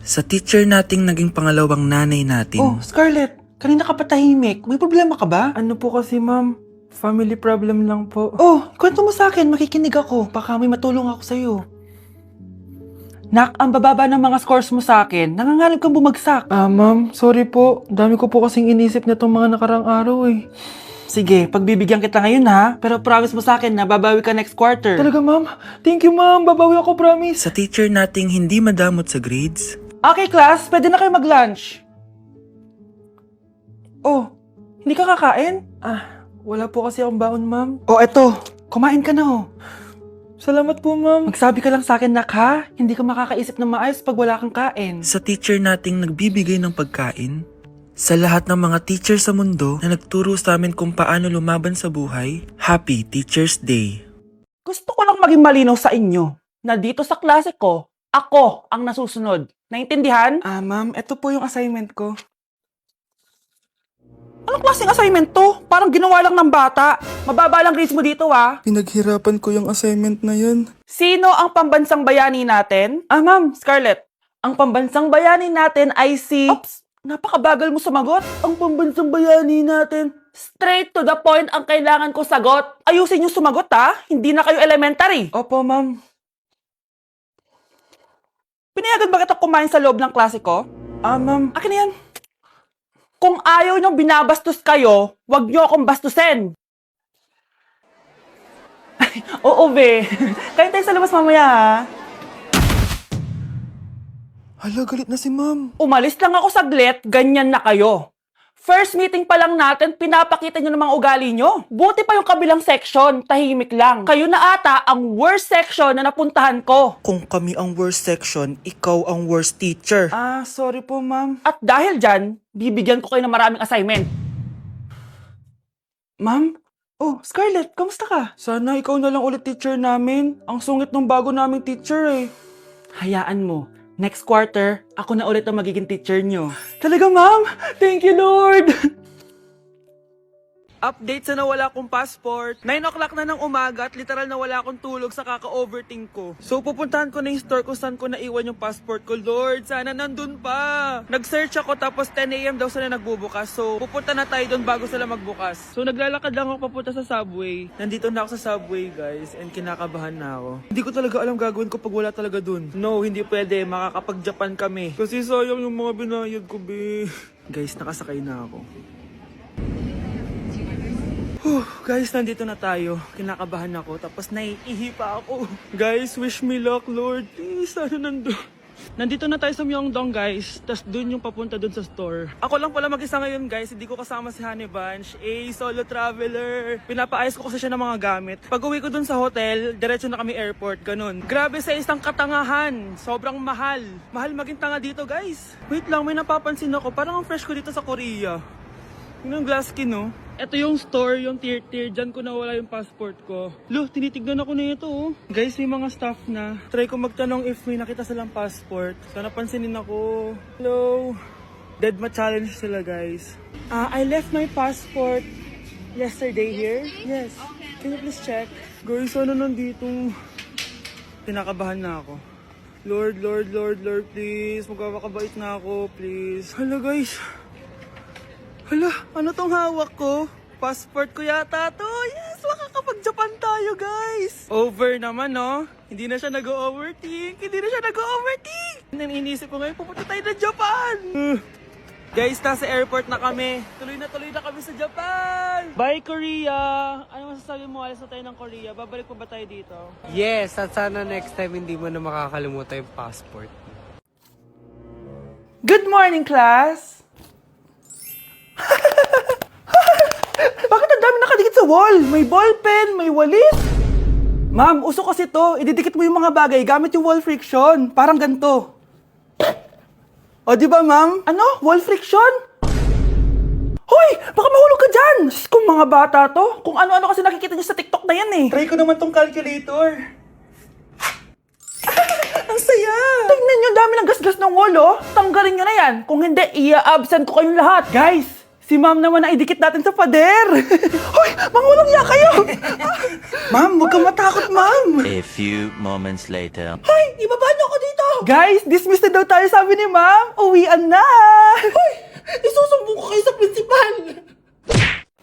Sa teacher nating naging pangalawang nanay natin. Oh, Scarlett, kanina ka pa tahimik. May problema ka ba? Ano po kasi, ma'am? Family problem lang po. Oh, kwento mo sa akin. Makikinig ako. Baka may matulong ako sa'yo. Nak, ang bababa ng mga scores mo sa akin. Nangangalib kang bumagsak. Ma'am, sorry po. Dami ko po kasing inisip na itong mga nakarang araw eh. Sige, pagbibigyan kita ngayon ha. Pero promise mo sa akin na babawi ka next quarter. Talaga, ma'am? Thank you, ma'am. Babawi ako, promise. Sa teacher nating hindi madamot sa grades. Okay, class. Pwede na kayo mag-lunch. Oh, hindi ka kakain? Wala po kasi akong baon, ma'am. Oh, eto. Kumain ka na, oh. Salamat po, ma'am. Magsabi ka lang sa akin, nak, ha? Hindi ka makakaisip ng maayos pag wala kang kain. Sa teacher nating nagbibigay ng pagkain. Sa lahat ng mga teacher sa mundo na nagturo sa amin kung paano lumaban sa buhay, Happy Teacher's Day! Gusto ko lang maging malinaw sa inyo na dito sa klase ko, ako ang nasusunod. Naintindihan? Ma'am, eto po yung assignment ko. Anong klaseng assignment to? Parang ginawa lang ng bata. Mababa lang grades mo dito, ha? Pinaghirapan ko yung assignment na yun. Sino ang pambansang bayani natin? Ma'am, Scarlett. Ang pambansang bayani natin ay si... Oops! Napakabagal mo sumagot. Ang pambansang bayani natin. Straight to the point ang kailangan ko sagot. Ayusin yung sumagot, ha? Hindi na kayo elementary. Opo, ma'am. Pinayagan ba kita kumain sa loob ng klase ko? Ma'am. Akin na yan. Kung ayaw niyong binabastos kayo, wag niyo akong bastusin. Oo, be. Kain tayo sa labas mamaya, ha? Hala, galit na si ma'am. Umalis lang ako saglit, ganyan na kayo. First meeting pa lang natin, pinapakita nyo ng mga ugali nyo. Buti pa yung kabilang section, tahimik lang. Kayo na ata ang worst section na napuntahan ko. Kung kami ang worst section, ikaw ang worst teacher. Sorry po, ma'am. At dahil dyan, bibigyan ko kayo ng maraming assignment. Ma'am? Oh, Scarlett, kamusta ka? Sana ikaw na lang ulit teacher namin. Ang sungit ng bago naming teacher eh. Hayaan mo. Next quarter, ako na ulit ang magiging teacher nyo. Talaga, ma'am? Thank you, Lord! Update sa nawala kong passport. 9 o'clock na ng umaga at literal na wala akong tulog sa kaka-overthink ko. So pupuntahan ko na yung store kung saan ko naiwan yung passport ko. Lord, sana nandun pa. Nag-search ako tapos 10 a.m. daw sila nagbubukas. So pupunta na tayo doon bago sila magbukas. So naglalakad lang ako papunta sa subway. Nandito na ako sa subway, guys, and kinakabahan na ako. Hindi ko talaga alam gagawin ko pag wala talaga dun. No, hindi pwede. Makakapag-Japan kami. Kasi sayang yung mga binayad ko, be. Guys, nakasakay na ako. Guys, nandito na tayo. Kinakabahan ako. Tapos naiihi pa ako. Guys, wish me luck, Lord. Please, sana nandun. Nandito na tayo sa Myeongdong, guys. Tapos dun yung papunta dun sa store. Ako lang pala mag-isa ngayon, guys. Hindi ko kasama si Honey Bunch. Solo traveler. Pinapaayos ko kasi siya ng mga gamit. Pag uwi ko dun sa hotel, diretso na kami airport. Ganun. Grabe sa isang katangahan. Sobrang mahal. Mahal maging tanga dito, guys. Wait lang, may napapansin ako. Parang ang fresh ko dito sa Korea. Yun yung glass skin, no? Ito yung store, yung tier. Diyan ko nawala yung passport ko. Lo, tinitignan ako na ito, oh. Guys, may mga staff na. Try ko magtanong if may nakita silang passport. Sana pansinin ako. Hello? Deadma challenge sila, guys. I left my passport yesterday here. Yes. Can you please check? Guys, sana nandito? Tinakabahan na ako. Lord, please. Magkakabait na ako, please. Hala, guys. Hala, ano tong hawak ko? Passport ko yata to. Yes, makakapag-Japan tayo, guys. Over naman, no? Hindi na siya nag-overthink. Iniisip ko ngayon, pupunta tayo ng Japan. Guys, nasa airport na kami. Tuloy na kami sa Japan. Bye, Korea. Ano masasabi mo? Alas na tayo ng Korea. Babalik pa ba tayo dito? Yes, at sana next time hindi mo na makakalimutan yung passport. Good morning, class! Bakit ang dami nakadikit sa wall? May ballpen, may walis. Ma'am, uso kasi to. Ididikit mo yung mga bagay gamit yung wall friction. Parang ganito. O, di ba, ma'am? Ano? Wall friction? Hoy! Baka mahulog ka dyan! Kung mga bata to, kung ano-ano kasi nakikita niyo sa TikTok na yan eh. Try ko naman tong calculator. Ang saya! Tingnan niyo, dami ng gasgas ng wall, oh. Tanggalin niyo na yan. Kung hindi, i-absent ko kayong lahat. Guys, Si ma'am naman na idikit natin sa pader. Hoy, mangulong niya kayo. Ma'am, huwag kang matakot, ma'am. A few moments later. Hoy, ibaba niyo ako dito. Guys, dismiss na daw tayo, sabi ni ma'am. Uwian na. Hoy, isusumbong ko kayo sa principal.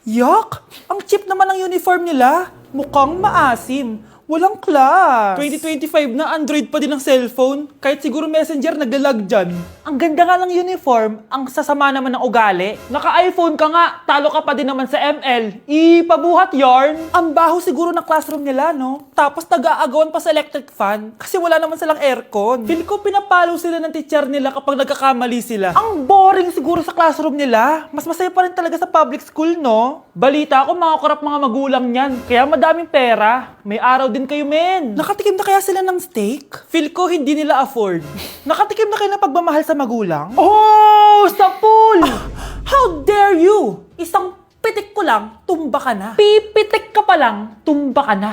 Yuck! Ang cheap naman ng uniform nila. Mukhang maasim. Walang class. 2025 na Android pa din ang cellphone. Kahit siguro Messenger naglalag dyan. Ang ganda nga ng uniform. Ang sasama naman ng ugali. Naka-iPhone ka nga. Talo ka pa din naman sa ML. Ipabuhat yarn. Ang baho siguro ng classroom nila, no? Tapos nag-aagawan pa sa electric fan. Kasi wala naman silang aircon. Feel ko pinapalo sila ng teacher nila kapag nagkakamali sila. Ang boring siguro sa classroom nila. Mas masaya pa rin talaga sa public school, no? Balita ko, mga korap mga magulang niyan. Kaya madaming pera. May araw din kayo, men. Nakatikim na kaya sila ng steak? Feel ko hindi nila afford. Nakatikim na kayo ng pagmamahal sa magulang? Oh, sa pool! How dare you? Isang pitik ko lang, tumba ka na. Pipitik ka pa lang, tumba ka na.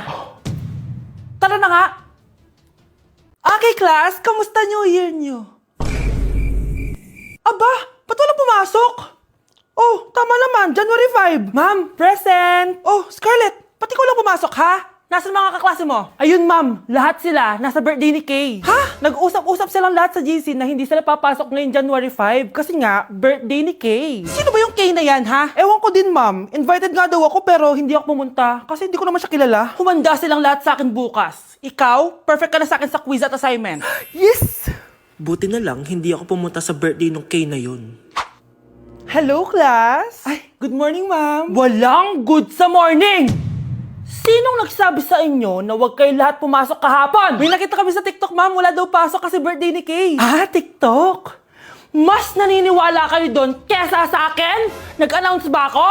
Tara na nga. Okay, class, kamusta New Year nyo? Aba, ba't wala pumasok? Oh, tama naman, January 5. Ma'am, present. Oh, Scarlett, pati ko lang pumasok, ha? Nasaan mga kaklase mo? Ayun, ma'am. Lahat sila nasa birthday ni Kay. Ha? Nag-usap-usap silang lahat sa GC na hindi sila papasok ngayong January 5 kasi nga, birthday ni Kay. Sino ba yung Kay na yan, ha? Ewan ko din, ma'am. Invited nga daw ako pero hindi ako pumunta kasi hindi ko naman siya kilala. Humanda silang lahat sa akin bukas. Ikaw, perfect ka na sa akin sa quiz at assignment. Yes! Buti na lang, hindi ako pumunta sa birthday nung Kay na yun. Hello, class! Ay, good morning, ma'am. Walang good sa morning! Sinong nagsabi sa inyo na huwag kayo lahat pumasok kahapon? May nakita kami sa TikTok, ma'am. Wala daw pasok kasi birthday ni Kay. Ah, TikTok? Mas naniniwala kayo doon kesa sa akin? Nag-announce ba ako?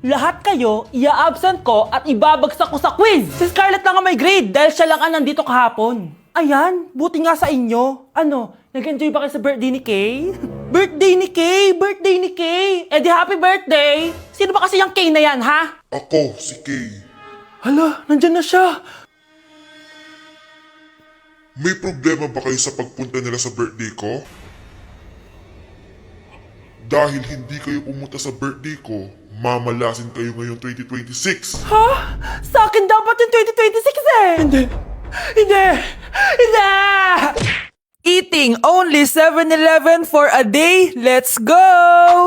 Lahat kayo, ia-absent ko at ibabagsak ko sa quiz. Si Scarlett lang ang may grade dahil siya lang ang nandito kahapon. Ayan, buti nga sa inyo. Ano, nag-enjoy ba kayo sa birthday ni Kay? Birthday ni Kay! Birthday ni Kay! Eh di happy birthday! Sino ba kasi yung Kay na yan, ha? Ako, si Kay. Hala, nandyan na siya. May problema ba kayo sa pagpunta nila sa birthday ko? Dahil hindi kayo pumunta sa birthday ko, mamalasin kayo ngayong 2026. Ha? Sa akin dapat yung 2026 eh! Hindi! Hindi! Hindi! Eating only 7-Eleven for a day. Let's go!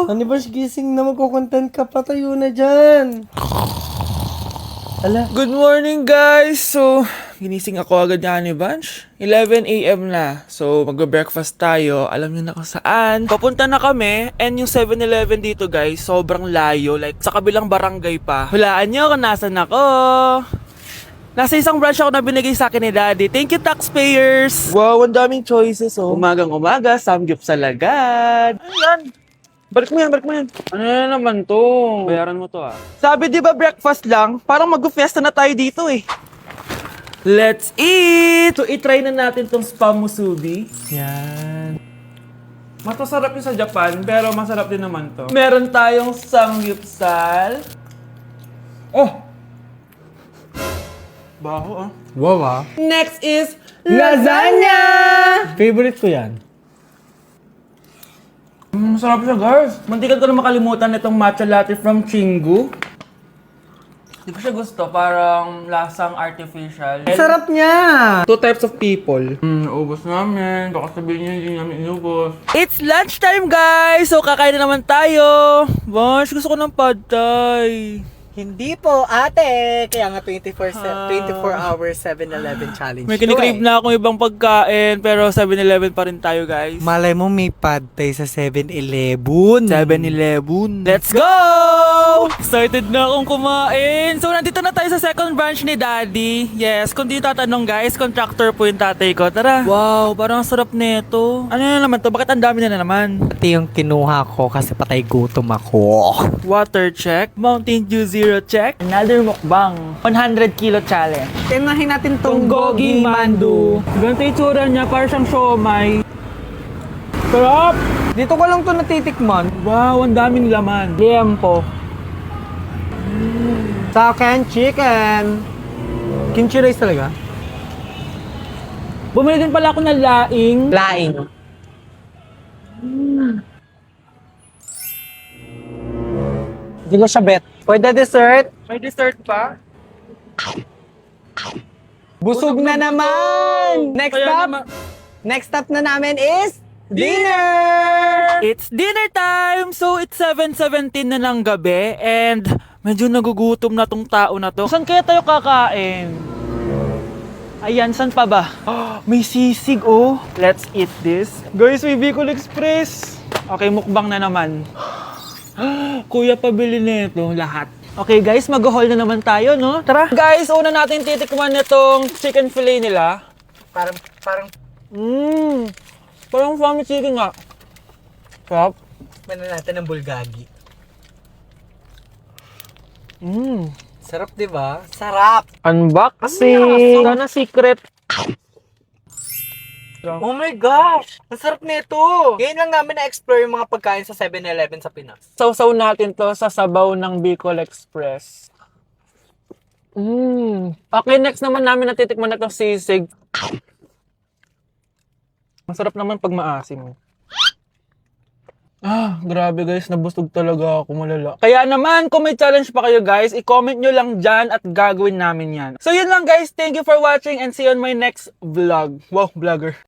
Ano ba gising na magkukontent ka? Patayo na dyan. Ala. Good morning, guys! So, ginising ako agad nga ni Bunch. 11 a.m. na. So, magbe-breakfast tayo. Alam niyo na kung saan. Papunta na kami. And yung 7-Eleven dito, guys, sobrang layo. Like, sa kabilang barangay pa. Hulaan niyo kung nasan ako. Nasa isang branch ako na binigay sa akin ni Daddy. Thank you, taxpayers! Wow, ang daming choices, oh. Umagang-umaga, samgyup sa lagad. Ano yan? Balik mo yan. Ano na naman to? Bayaran mo to, ah. Sabi di ba breakfast lang? Parang mag-fiesta na tayo dito, eh. Let's eat! So, itry na natin tong spam musubi. Yan. Mas masarap yung sa Japan, pero masarap din naman to. Meron tayong samgyupsal. Oh! Baho, ah. Wow, ah. Next is lasagna! Favorite ko yan. Masarap siya, guys. Mantikan ko na makalimutan itong matcha latte from Chingu. Hindi ko siya gusto. Parang lasang artificial. Sarap niya! Two types of people. Ubus namin. Baka sabihin niyo hindi namin inubos. It's lunchtime, guys! So, kakain na naman tayo. Bosh, gusto ko ng pad thai. Hindi po, ate. Kaya nga 24 hours 7-Eleven challenge. May kinikrave na akong ibang pagkain, pero 7-Eleven pa rin tayo, guys. Malay mo may pad thai sa 7-Eleven. 7-Eleven. Let's go! Excited na akong kumain. So, nandito na tayo sa second branch ni Daddy. Yes, kung di tatanong guys, contractor po yung tatay ko. Tara. Wow, parang ang sarap nito. Ano na naman to? Bakit ang dami na naman? Pati yung kinuha ko kasi patay gutom ako. Water check. Mountain Dew Zero check. Another mukbang. 100 kilo challenge. Tinahin natin tong Gogi Mandu. Ganito yung tsura niya, parang siyang siomay. Sarap! Dito ko lang to natitikman. Wow, ang daming laman. Liempo. Sa akin, chicken. Kimchi rice talaga? Bumili din pala ako ng laing. Laing. Hindi ko siya bet. For the dessert, May dessert pa? busog na naman! Next Kaya stop, naman- next stop na namin is dinner! It's dinner time! So, it's 7:17 na ng gabi and medyo nagugutom na tong tao na to. Saan kaya tayo kakain? Ayan, saan pa ba? May sisig, oh. Let's eat this. Guys, may Bicol Express. Okay, mukbang na naman. Kuya, pabili nito lahat. Okay guys, mag-haul na naman tayo, no? Tara! Guys, una natin titikman nitong chicken fillet nila. Parang, Parang family chicken nga. Sarap. ano natin ng bulgagi. Mmm. Sarap, di ba? Sarap! Unboxing! Sana secret. Oh my gosh! Ang sarap nito! Ngayon lang namin na-explore yung mga pagkain sa 7-Eleven sa Pinas. Sausaw natin to sa sabaw ng Bicol Express. Okay, next naman namin natitikman na itong sisig. Masarap naman pag maasim. Grabe guys, nabusog talaga ako, malala. Kaya naman, kung may challenge pa kayo guys, i-comment nyo lang dyan at gagawin namin yan. So yun lang guys, thank you for watching and see you on my next vlog. Wow, vlogger.